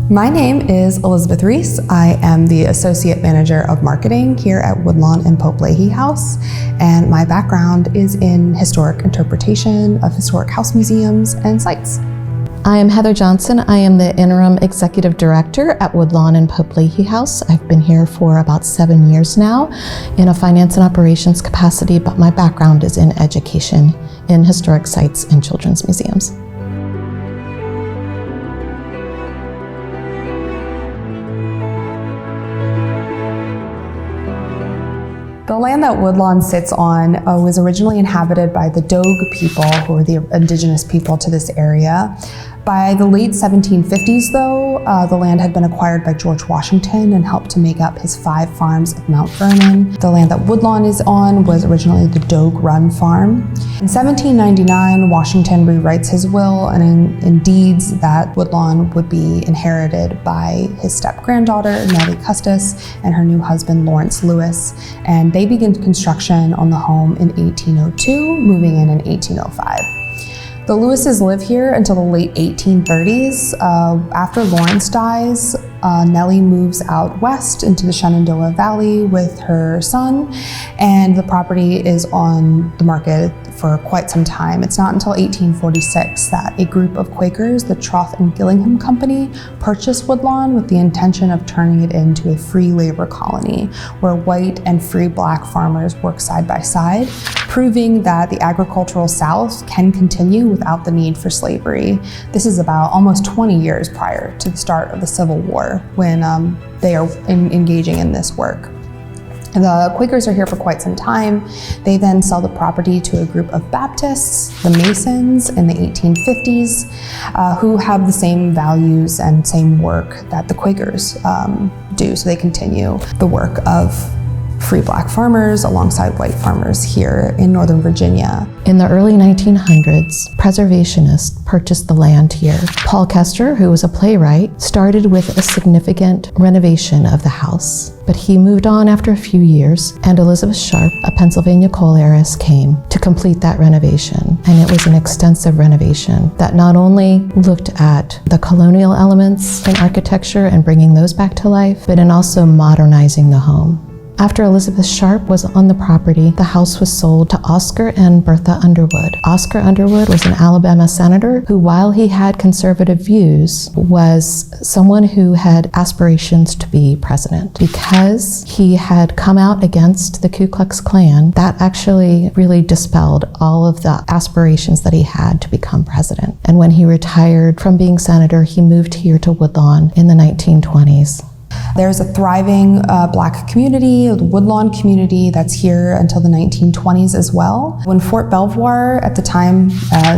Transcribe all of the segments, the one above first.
My name is Elizabeth Reese. I am the Associate Manager of Marketing here at Woodlawn and Pope-leighey House, and my background is in historic interpretation of historic house museums and sites. I am Heather Johnson. I am the Interim Executive Director at Woodlawn and Pope-leighey House. I've been here for about 7 years now in a finance and operations capacity, but my background is in education in historic sites and children's museums. The land that Woodlawn sits on was originally inhabited by the Dogue people, who are the indigenous people to this area. By the late 1750s, though, the land had been acquired by George Washington and helped to make up his 5 farms of Mount Vernon. The land that Woodlawn is on was originally the Dogue Run Farm. In 1799, Washington rewrites his will and in deeds that Woodlawn would be inherited by his step-granddaughter, Nelly Custis, and her new husband, Lawrence Lewis. And they begin construction on the home in 1802, moving in 1805. The Lewises live here until the late 1830s. After Lawrence dies, Nellie moves out west into the Shenandoah Valley with her son, and the property is on the market for quite some time. It's not until 1846 that a group of Quakers, the Troth and Gillingham Company, purchased Woodlawn with the intention of turning it into a free labor colony where white and free black farmers work side by side, proving that the agricultural South can continue without the need for slavery. This is about almost 20 years prior to the start of the Civil War when they are engaging in this work. The Quakers are here for quite some time. They then sell the property to a group of Baptists, the Masons, in the 1850s, who have the same values and same work that the Quakers do. So they continue the work of free black farmers alongside white farmers here in Northern Virginia. In the early 1900s, preservationists purchased the land here. Paul Kester, who was a playwright, started with a significant renovation of the house, but he moved on after a few years, and Elizabeth Sharp, a Pennsylvania coal heiress, came to complete that renovation. And it was an extensive renovation that not only looked at the colonial elements in architecture and bringing those back to life, but in also modernizing the home. After Elizabeth Sharp was on the property, the house was sold to Oscar and Bertha Underwood. Oscar Underwood was an Alabama senator who, while he had conservative views, was someone who had aspirations to be president. Because he had come out against the Ku Klux Klan, that actually really dispelled all of the aspirations that he had to become president. And when he retired from being senator, he moved here to Woodlawn in the 1920s. There's a thriving black community, the Woodlawn community, that's here until the 1920s as well. When Fort Belvoir, at the time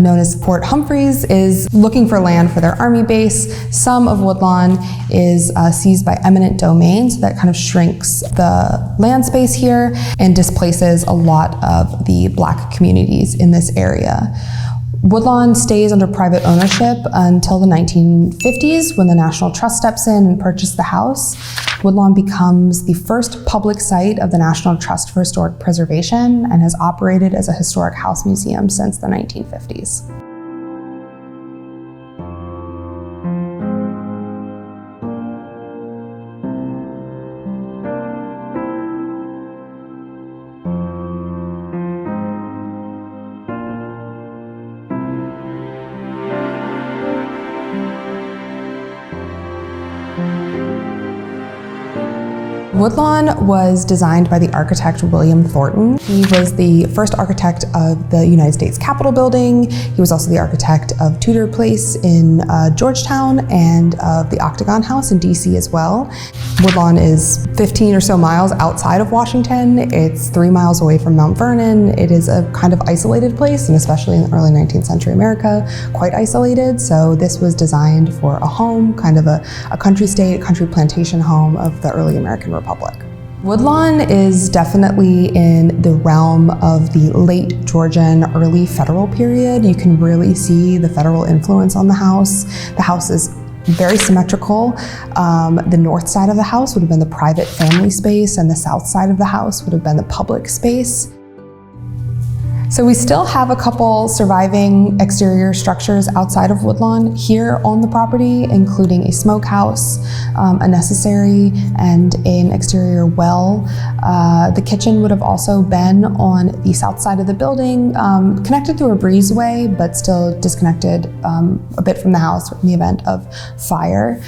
known as Fort Humphreys, is looking for land for their army base, some of Woodlawn is seized by eminent domain, so that kind of shrinks the land space here and displaces a lot of the black communities in this area. Woodlawn stays under private ownership until the 1950s when the National Trust steps in and purchases the house. Woodlawn becomes the first public site of the National Trust for Historic Preservation and has operated as a historic house museum since the 1950s. Woodlawn was designed by the architect William Thornton. He was the first architect of the United States Capitol building. He was also the architect of Tudor Place in Georgetown and of the Octagon House in DC as well. Woodlawn is 15 or so miles outside of Washington. It's 3 miles away from Mount Vernon. It is a kind of isolated place, and especially in early 19th century America, quite isolated. So this was designed for a home, kind of a country state, country plantation home of the early American Republic. Woodlawn is definitely in the realm of the late Georgian, early federal period. You can really see the federal influence on the house. The house is very symmetrical. The north side of the house would have been the private family space, and the south side of the house would have been the public space. So we still have a couple surviving exterior structures outside of Woodlawn here on the property, including a smokehouse, a necessary, and an exterior well. The kitchen would have also been on the south side of the building, connected through a breezeway, but still disconnected a bit from the house in the event of fire.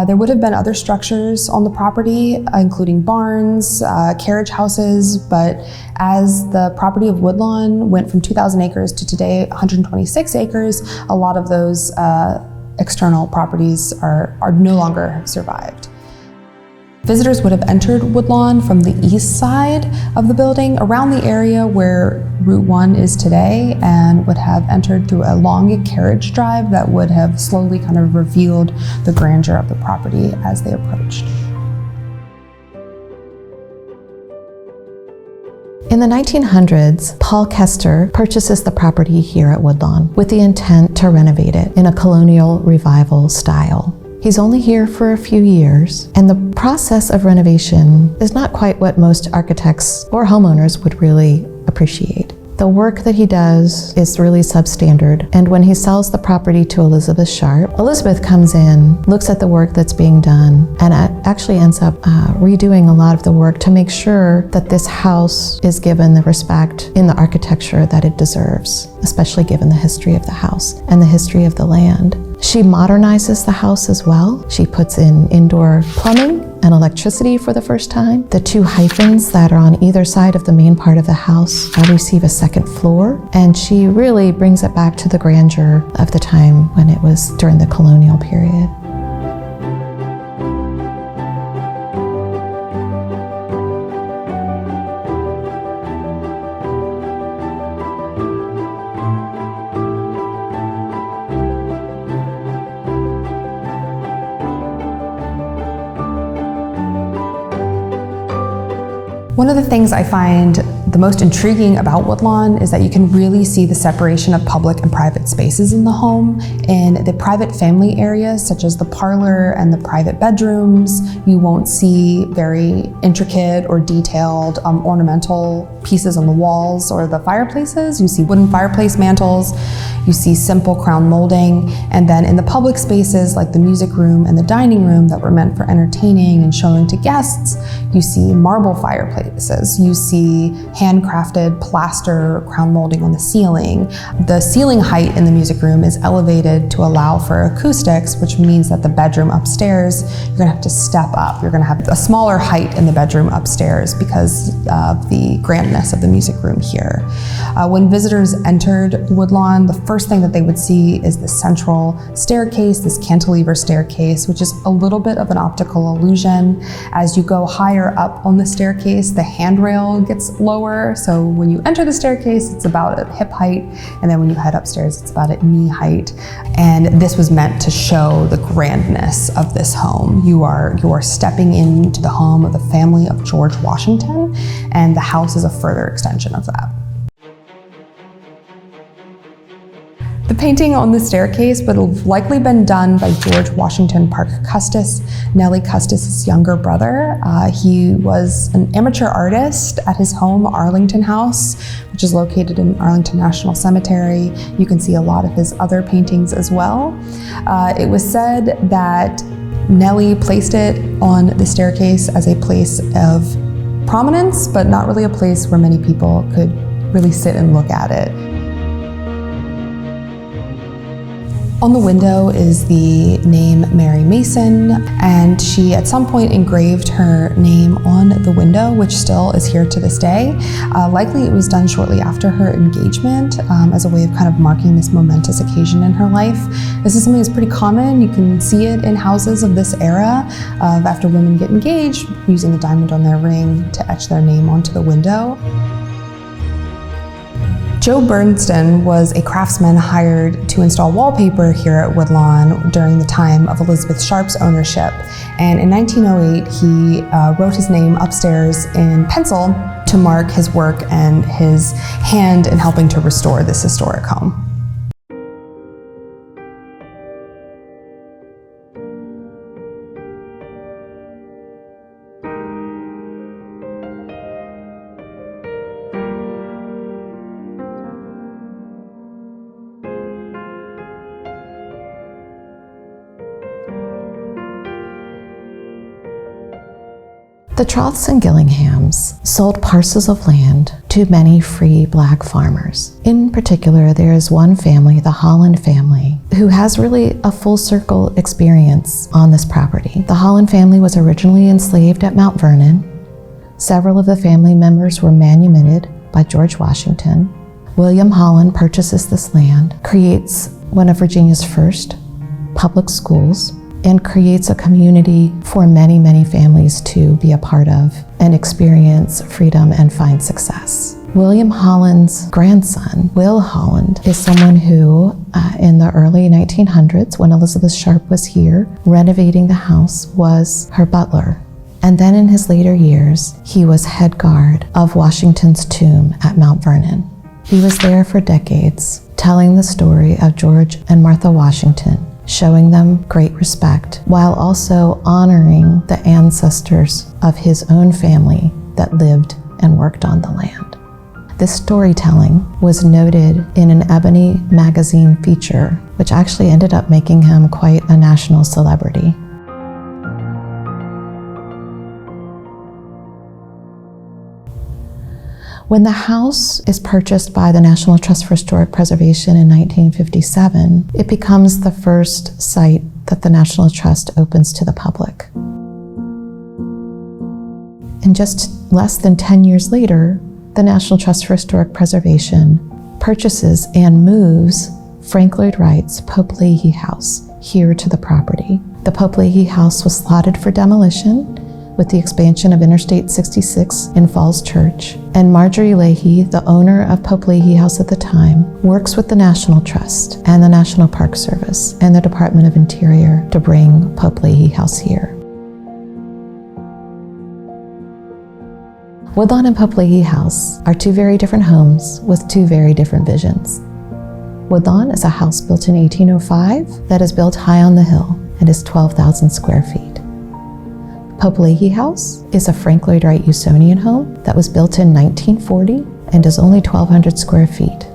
There would have been other structures on the property, including barns, carriage houses, but as the property of Woodlawn went from 2,000 acres to today 126 acres, a lot of those external properties are no longer survived. Visitors would have entered Woodlawn from the east side of the building, around the area where Route 1 is today, and would have entered through a long carriage drive that would have slowly kind of revealed the grandeur of the property as they approached. In the 1900s, Paul Kester purchases the property here at Woodlawn with the intent to renovate it in a colonial revival style. He's only here for a few years, and the process of renovation is not quite what most architects or homeowners would really appreciate. The work that he does is really substandard, and when he sells the property to Elizabeth Sharp, Elizabeth comes in, looks at the work that's being done, and actually ends up redoing a lot of the work to make sure that this house is given the respect in the architecture that it deserves, especially given the history of the house and the history of the land. She modernizes the house as well. She puts in indoor plumbing and electricity for the first time. The two hyphens that are on either side of the main part of the house receive a second floor, and she really brings it back to the grandeur of the time when it was during the colonial period. One of the things I find the most intriguing about Woodlawn is that you can really see the separation of public and private spaces in the home. In the private family areas, such as the parlor and the private bedrooms, you won't see very intricate or detailed ornamental pieces on the walls or the fireplaces. You see wooden fireplace mantles, you see simple crown molding, and then in the public spaces like the music room and the dining room that were meant for entertaining and showing to guests, you see marble fireplaces, you see handcrafted plaster crown molding on the ceiling. The ceiling height in the music room is elevated to allow for acoustics, which means that the bedroom upstairs, you're gonna have to step up. You're gonna have a smaller height in the bedroom upstairs because of the grandness of the music room here. When visitors entered Woodlawn, the first thing that they would see is the central staircase, this cantilever staircase, which is a little bit of an optical illusion. As you go higher up on the staircase, the handrail gets lower. So when you enter the staircase, it's about at hip height, and then when you head upstairs, it's about at knee height. And this was meant to show the grandness of this home. You are stepping into the home of the family of George Washington, and the house is a further extension of that. The painting on the staircase would have likely been done by George Washington Parke Custis, Nelly Custis' younger brother. He was an amateur artist at his home, Arlington House, which is located in Arlington National Cemetery. You can see a lot of his other paintings as well. It was said that Nelly placed it on the staircase as a place of prominence, but not really a place where many people could really sit and look at it. On the window is the name Mary Mason, and she at some point engraved her name on the window, which still is here to this day. Likely it was done shortly after her engagement as a way of kind of marking this momentous occasion in her life. This is something that's pretty common. You can see it in houses of this era of after women get engaged, using the diamond on their ring to etch their name onto the window. Joe Bernston was a craftsman hired to install wallpaper here at Woodlawn during the time of Elizabeth Sharp's ownership. And in 1908, he wrote his name upstairs in pencil to mark his work and his hand in helping to restore this historic home. The Troths and Gillinghams sold parcels of land to many free Black farmers. In particular, there is one family, the Holland family, who has really a full circle experience on this property. The Holland family was originally enslaved at Mount Vernon. Several of the family members were manumitted by George Washington. William Holland purchases this land, creates one of Virginia's first public schools, and creates a community for many, many families to be a part of and experience freedom and find success. William Holland's grandson, Will Holland, is someone who, in the early 1900s, when Elizabeth Sharp was here, renovating the house, was her butler. And then in his later years, he was head guard of Washington's tomb at Mount Vernon. He was there for decades, telling the story of George and Martha Washington, showing them great respect, while also honoring the ancestors of his own family that lived and worked on the land. This storytelling was noted in an Ebony magazine feature, which actually ended up making him quite a national celebrity. When the house is purchased by the National Trust for Historic Preservation in 1957, it becomes the first site that the National Trust opens to the public. And just less than 10 years later, the National Trust for Historic Preservation purchases and moves Frank Lloyd Wright's Pope-leighey house here to the property. The Pope-leighey house was slotted for demolition with the expansion of Interstate 66 in Falls Church. And Marjorie Leahy, the owner of Pope-leighey House at the time, works with the National Trust and the National Park Service and the Department of Interior to bring Pope-leighey House here. Woodlawn and Pope-leighey House are two very different homes with two very different visions. Woodlawn is a house built in 1805 that is built high on the hill and is 12,000 square feet. Pope-leighey House is a Frank Lloyd Wright Usonian home that was built in 1940 and is only 1,200 square feet.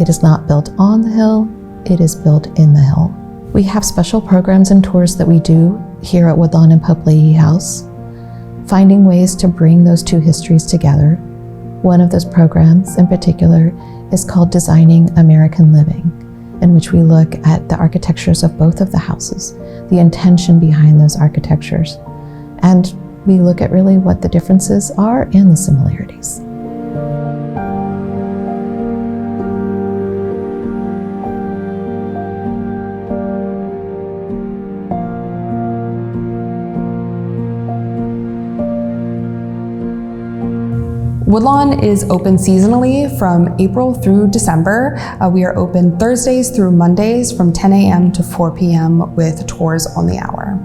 It is not built on the hill, it is built in the hill. We have special programs and tours that we do here at Woodlawn and Pope-leighey House, finding ways to bring those two histories together. One of those programs in particular is called Designing American Living, in which we look at the architectures of both of the houses, the intention behind those architectures, and we look at really what the differences are and the similarities. Woodlawn is open seasonally from April through December. We are open Thursdays through Mondays from 10 a.m. to 4 p.m. with tours on the hour.